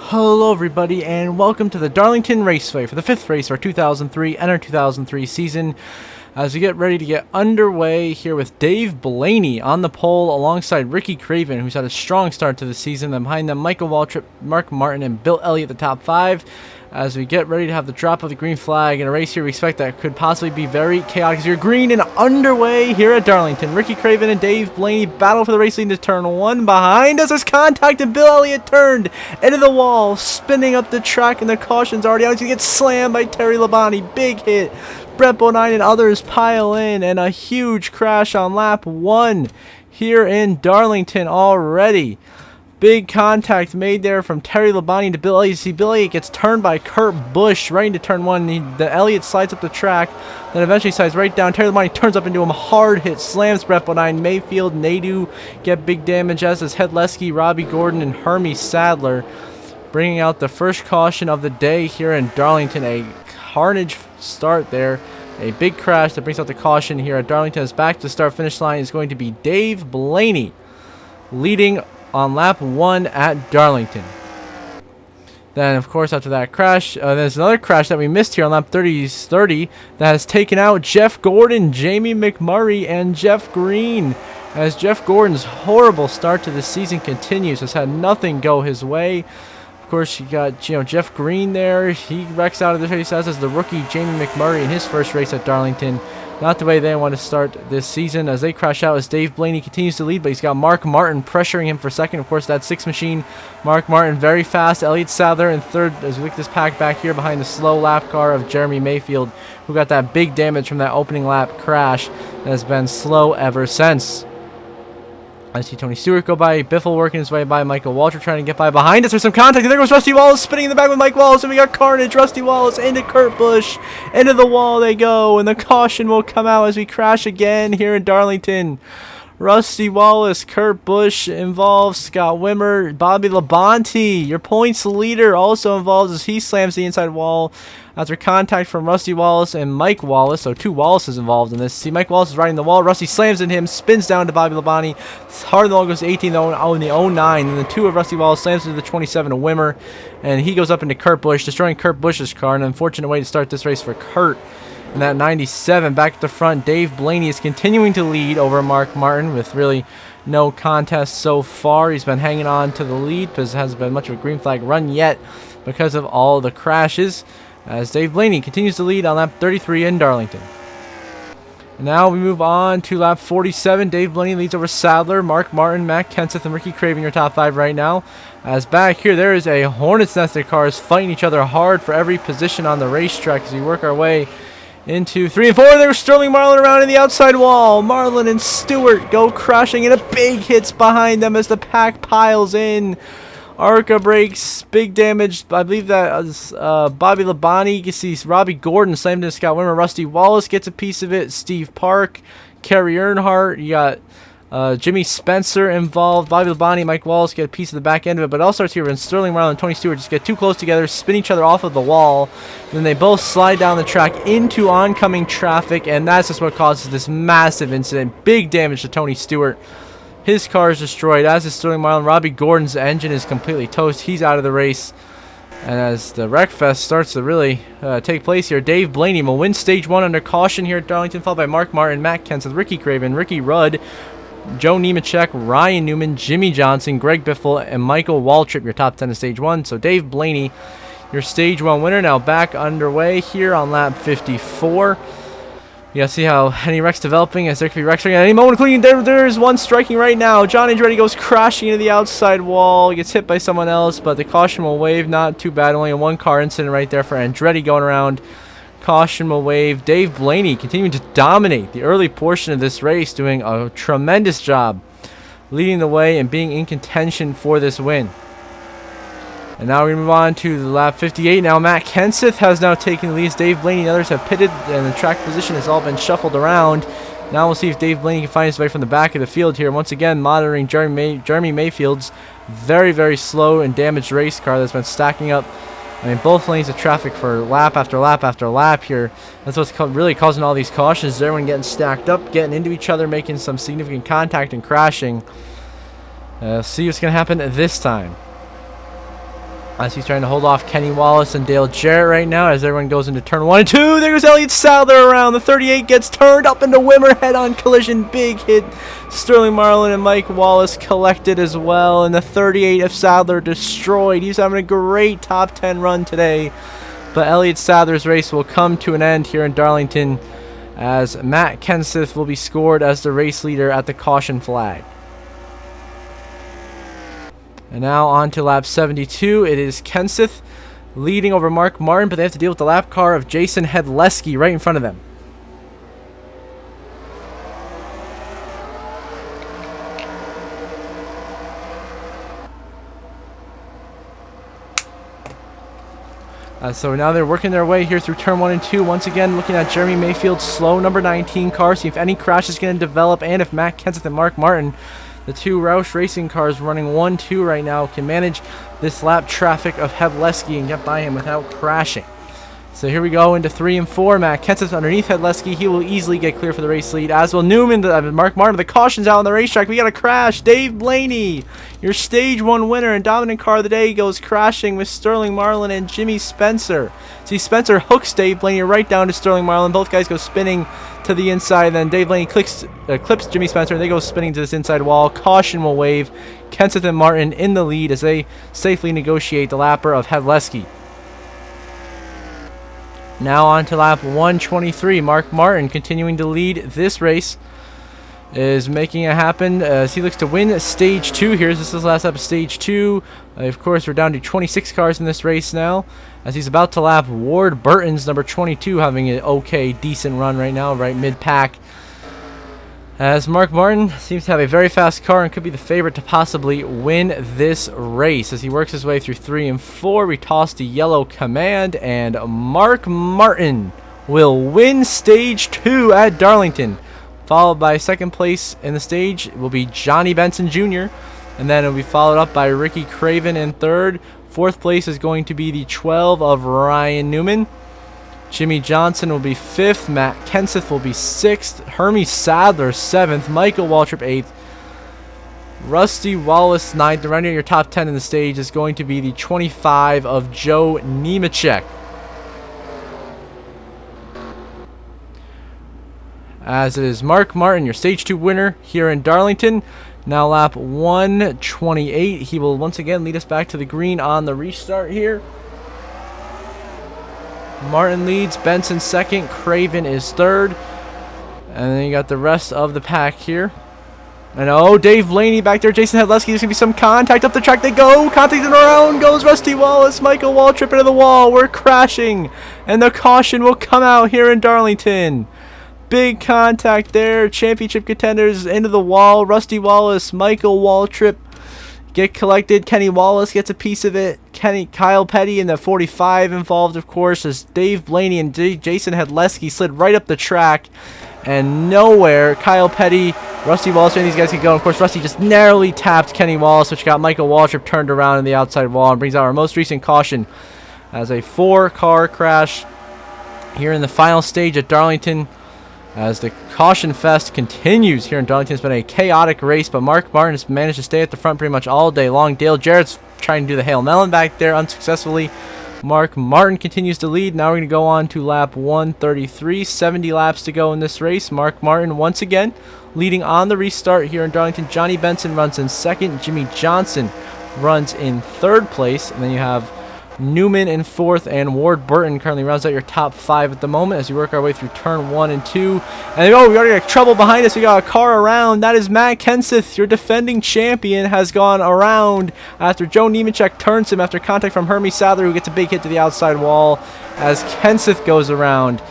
Hello everybody and welcome to the Darlington Raceway for the 5th race of our 2003 NR2003 season as we get ready to get underway here with Dave Blaney on the pole alongside Ricky Craven, who's had a strong start to the season. Then behind them Michael Waltrip, Mark Martin and Bill Elliott, the top 5. As we get ready to have the drop of the green flag in a race here we expect that could possibly be very chaotic. You're green and underway here at Darlington. Ricky Craven and Dave Blaney battle for the race lead to turn 1. Behind us is contact and Bill Elliott turned into the wall, spinning up the track, and the caution's already out. He's going to get slammed by Terry Labonte. Big hit. Brett Bonine and others pile in, and a huge crash on lap 1 here in Darlington already. Big contact made there from Terry Labonte to Bill Elliott. You see Bill Elliott gets turned by Kurt Busch right into turn 1. The Elliott slides up the track, then eventually slides right down. Terry Labonte turns up into him, hard hit, slams Brett Bonine. Mayfield, Nadu get big damage, as does Hedleski, Robbie Gordon, and Hermie Sadler, bringing out the first caution of the day here in Darlington. A carnage start there. A big crash that brings out the caution here at Darlington. As back to the start-finish line is going to be Dave Blaney, leading on lap 1 at Darlington. Then, of course, after that crash, there's another crash that we missed here on lap 30 that has taken out Jeff Gordon, Jamie McMurray, and Jeff Green. As Jeff Gordon's horrible start to the season continues, has had nothing go his way. Of course, you got Jeff Green there. He wrecks out of this race, as the rookie Jamie McMurray in his first race at Darlington. Not the way they want to start this season, as they crash out as Dave Blaney continues to lead, but he's got Mark Martin pressuring him for second. Of course, that 6 machine. Mark Martin very fast. Elliott Sadler in third as we look this pack back here behind the slow lap car of Jeremy Mayfield, who got that big damage from that opening lap crash and has been slow ever since. I see Tony Stewart go by, Biffle working his way by, Michael Waltrip trying to get by. Behind us, there's some contact, and there goes Rusty Wallace spinning in the back with Mike Wallace, and we got carnage. Rusty Wallace into Kurt Busch, into the wall they go, and the caution will come out as we crash again here in Darlington. Rusty Wallace, Kurt Busch involved, Scott Wimmer, Bobby Labonte, your points leader, also involved as he slams the inside wall after contact from Rusty Wallace and Mike Wallace. So 2 Wallaces involved in this. See, Mike Wallace is riding the wall. Rusty slams in him, spins down to Bobby Labonte. Hard wall goes to 18 though in the 09, and the 2 of Rusty Wallace slams into the 27 of Wimmer, and he goes up into Kurt Busch, destroying Kurt Busch's car. An unfortunate way to start this race for Kurt. And that 97 back at the front, Dave Blaney is continuing to lead over Mark Martin with really no contest so far. He's been hanging on to the lead because it hasn't been much of a green flag run yet because of all the crashes, as Dave Blaney continues to lead on lap 33 in Darlington. And now we move on to lap 47. Dave Blaney leads over Sadler, Mark Martin, Matt Kenseth, and Ricky Craven, your top 5 right now. As back here, there is a hornet's nest of cars fighting each other hard for every position on the racetrack as we work our way into 3 and 4. There's Sterling Marlin around in the outside wall. Marlin and Stewart go crashing, and a big hits behind them as the pack piles in. Arca breaks, big damage. I believe that was Bobby Labonte. You can see Robbie Gordon slammed into Scott Wimmer. Rusty Wallace gets a piece of it. Steve Park, Kerry Earnhardt. You got Jimmy Spencer involved. Bobby Labonte, Mike Wallace get a piece of the back end of it. But it all starts here when Sterling Marlin and Tony Stewart just get too close together, spin each other off of the wall. Then they both slide down the track into oncoming traffic, and that's just what causes this massive incident. Big damage to Tony Stewart. His car is destroyed, as is Sterling Marlin. Robbie Gordon's engine is completely toast. He's out of the race. And as the WRECKFest starts to really take place here, Dave Blaney will win stage 1 under caution here at Darlington, followed by Mark Martin, Matt Kenseth, Ricky Craven, Ricky Rudd, Joe Nemechek, Ryan Newman, Jimmy Johnson, Greg Biffle, and Michael Waltrip, your top 10 of stage 1. So Dave Blaney, your stage 1 winner, now back underway here on lap 54. You gotta see how any wrecks developing, as there could be wrecks at any moment, including there's one striking right now. John Andretti goes crashing into the outside wall, gets hit by someone else, but the caution will wave. Not too bad, only a 1-car incident right there for Andretti going around. Caution will wave. Dave Blaney continuing to dominate the early portion of this race, doing a tremendous job leading the way and being in contention for this win. And now we move on to the lap 58. Now Matt Kenseth has now taken the lead. Dave Blaney and others have pitted, and the track position has all been shuffled around. Now we'll see if Dave Blaney can find his way from the back of the field here. Once again, monitoring Jeremy Mayfield's very, very slow and damaged race car that's been stacking up. I mean, both lanes of traffic for lap after lap after lap here. That's what's really causing all these cautions. Everyone getting stacked up, getting into each other, making some significant contact and crashing. See what's going to happen this time. as he's trying to hold off Kenny Wallace and Dale Jarrett right now as everyone goes into turn 1 and 2. There goes Elliott Sadler around. The 38 gets turned up into Wimmer, head-on collision. Big hit. Sterling Marlin and Mike Wallace collected as well. And the 38 of Sadler destroyed. He's having a great top 10 run today. But Elliott Sadler's race will come to an end here in Darlington as Matt Kenseth will be scored as the race leader at the caution flag. And now on to lap 72. It is Kenseth leading over Mark Martin, but they have to deal with the lap car of Jason Hedleski right in front of them. So now they're working their way here through turn 1 and 2. Once again, looking at Jeremy Mayfield's slow number 19 car, see if any crash is going to develop, and if Matt Kenseth and Mark Martin, the two Roush Racing cars running 1-2 right now, can manage this lap traffic of Hedleski and get by him without crashing. So here we go into 3 and 4. Matt Kenseth underneath Hedleski. He will easily get clear for the race lead, as will Newman. Mark Martin, the caution's out on the racetrack. We got a crash. Dave Blaney, your stage 1 winner and dominant car of the day, goes crashing with Sterling Marlin and Jimmy Spencer. See, Spencer hooks Dave Blaney right down to Sterling Marlin. Both guys go spinning to the inside. Then Dave Blaney clips Jimmy Spencer, and they go spinning to this inside wall. Caution will wave. Kenseth and Martin in the lead as they safely negotiate the lapper of Hedleski. Now on to lap 123. Mark Martin, continuing to lead this race, is making it happen as he looks to win stage 2 here. This is his last lap of stage 2. Of course, we're down to 26 cars in this race now, as he's about to lap Ward Burton's number 22, having an okay, decent run right now, right mid-pack. As Mark Martin seems to have a very fast car and could be the favorite to possibly win this race. As he works his way through 3 and 4, we toss the yellow command, and Mark Martin will win stage 2 at Darlington. Followed by second place in the stage will be Johnny Benson Jr., and then it will be followed up by Ricky Craven in third. Fourth place is going to be the 12 of Ryan Newman. Jimmy Johnson will be 5th. Matt Kenseth will be 6th. Hermie Sadler 7th. Michael Waltrip 8th. Rusty Wallace 9th. The runner your top 10 in the stage is going to be the 25 of Joe Nemechek. As it is Mark Martin, your stage 2 winner here in Darlington. Now lap 128. He will once again lead us back to the green on the restart here. Martin leads, Benson second, Craven is third. And then you got the rest of the pack here. And oh, Dave Blaney back there, Jason Hedleski. There's going to be some contact up the track. They go, contacting around, goes Rusty Wallace. Michael Waltrip into the wall. We're crashing. And the caution will come out here in Darlington. Big contact there. Championship contenders into the wall. Rusty Wallace, Michael Waltrip get collected. Kenny Wallace gets a piece of it. Kyle Petty in the 45 involved, of course, as Dave Blaney and Jason Hedleski slid right up the track. And nowhere Kyle Petty, Rusty Wallace, and these guys could go. And of course, Rusty just narrowly tapped Kenny Wallace, which got Michael Waltrip turned around in the outside wall and brings out our most recent caution as a 4-car crash here in the final stage at Darlington. As the caution fest continues here in Darlington. It's been a chaotic race, but Mark Martin has managed to stay at the front pretty much all day long. Dale Jarrett's trying to do the Hail Melon back there unsuccessfully. Mark Martin continues to lead. Now we're going to go on to lap 133. 70 laps to go in this race. Mark Martin once again leading on the restart here in Darlington. Johnny Benson runs in second. Jimmy Johnson runs in third place. And then you have Newman in fourth, and Ward Burton currently rounds out your top 5 at the moment as we work our way through turn 1 and 2. And oh, we already got trouble behind us. We got a car around. That is Matt Kenseth, your defending champion, has gone around after Joe Nemechek turns him after contact from Hermie Sadler, who gets a big hit to the outside wall as Kenseth goes around.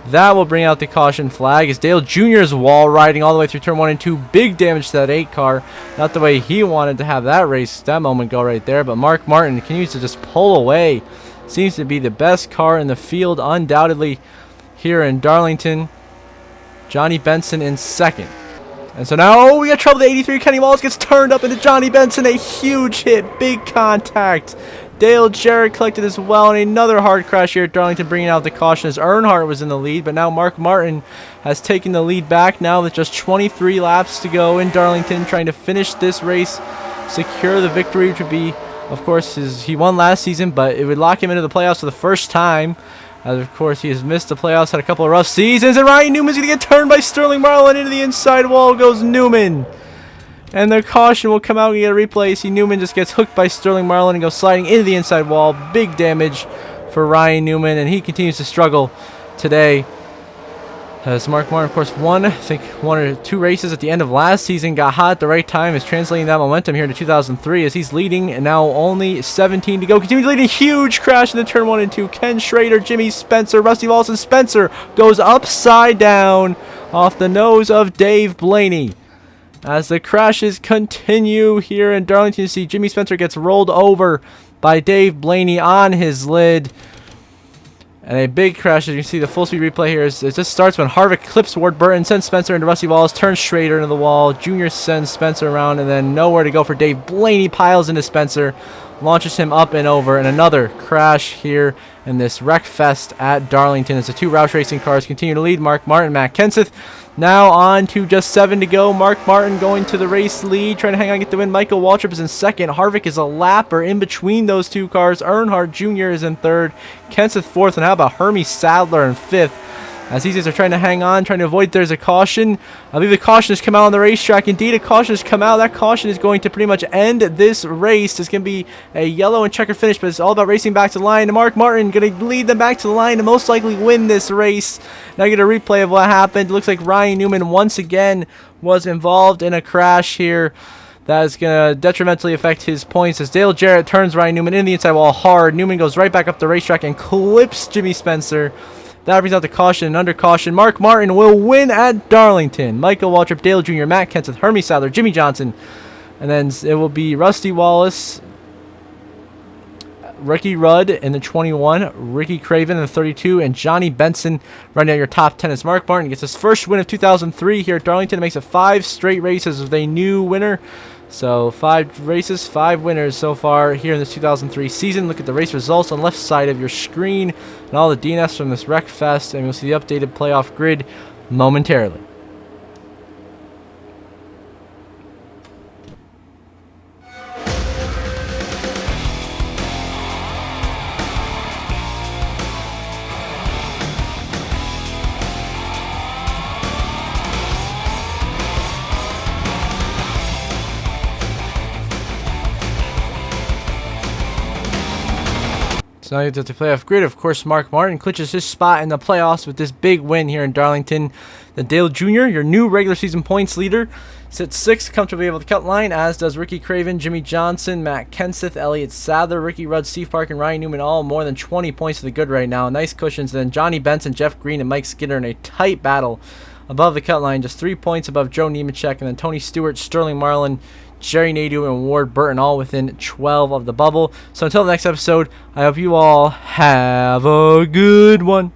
That will bring out the caution flag as Dale Jr.'s wall riding all the way through turn 1 and 2. Big damage to that 8 car. Not the way he wanted to have that race, that moment go right there. But Mark Martin continues to just pull away. Seems to be the best car in the field, undoubtedly, here in Darlington. Johnny Benson in second. And so now, oh, we got trouble. The 83 Kenny Wallace gets turned up into Johnny Benson. A huge hit, big contact. Dale Jarrett collected as well, and another hard crash here at Darlington, bringing out the caution as Earnhardt was in the lead. But now Mark Martin has taken the lead back now with just 23 laps to go in Darlington, trying to finish this race, secure the victory, which would be Of course, he won last season, but it would lock him into the playoffs for the first time. As of course, he has missed the playoffs, had a couple of rough seasons, and Ryan Newman's going to get turned by Sterling Marlin. Into the inside wall goes Newman. And the caution will come out and get a replay. See, Newman just gets hooked by Sterling Marlin and goes sliding into the inside wall. Big damage for Ryan Newman, and he continues to struggle today. As Mark Martin, of course, won, I think, 1 or 2 races at the end of last season, got hot at the right time, is translating that momentum here into 2003 as he's leading, and now only 17 to go. Continues leading, huge crash in the turn 1 and 2. Ken Schrader, Jimmy Spencer, Rusty Wallace, and Spencer goes upside down off the nose of Dave Blaney. As the crashes continue here in Darlington, you see Jimmy Spencer gets rolled over by Dave Blaney on his lid. And a big crash, as you can see the full speed replay here, it just starts when Harvick clips Ward Burton, sends Spencer into Rusty Wallace, turns Schrader into the wall. Junior sends Spencer around, and then nowhere to go for Dave Blaney. Piles into Spencer, launches him up and over, and another crash here in this WRECKFEST at Darlington as the 2 Roush Racing cars continue to lead. Mark Martin, Matt Kenseth now on to just 7 to go. Mark Martin going to the race lead, trying to hang on, get the win. Michael Waltrip is in second. Harvick is a lapper in between those 2 cars. Earnhardt Jr. is in third. Kenseth fourth, and how about Hermie Sadler in fifth? As these guys are trying to hang on, trying to avoid there's a caution. I believe the caution has come out on the racetrack. Indeed, a caution has come out. That caution is going to pretty much end this race. It's going to be a yellow and checkered finish, but it's all about racing back to the line. And Mark Martin going to lead them back to the line and most likely win this race. Now get a replay of what happened. It looks like Ryan Newman once again was involved in a crash here. That is going to detrimentally affect his points as Dale Jarrett turns Ryan Newman in the inside wall hard. Newman goes right back up the racetrack and clips Jimmy Spencer. That brings out the caution, and under caution, Mark Martin will win at Darlington. Michael Waltrip, Dale Jr., Matt Kenseth, Hermie Sadler, Jimmy Johnson, and then it will be Rusty Wallace, Ricky Rudd in the 21, Ricky Craven in the 32, and Johnny Benson running out your top 10 as Mark Martin gets his first win of 2003 here at Darlington. It makes it 5 straight races with a new winner. So 5 races, 5 winners so far here in this 2003 season. Look at the race results on the left side of your screen and all the DNFs from this WRECKFEST, and you'll see the updated playoff grid momentarily. So now you get to the playoff grid. Of course, Mark Martin clinches his spot in the playoffs with this big win here in Darlington. Then Dale Jr., your new regular season points leader, sits 6th, comfortably able to cut line, as does Ricky Craven, Jimmy Johnson, Matt Kenseth, Elliott Sadler, Ricky Rudd, Steve Park, and Ryan Newman, all more than 20 points to the good right now. Nice cushions. Then Johnny Benson, Jeff Green, and Mike Skinner in a tight battle above the cut line, just 3 points above Joe Nemechek, and then Tony Stewart, Sterling Marlin, Jerry Nadeau, and Ward Burton all within 12 of the bubble. So until the next episode, I hope you all have a good one.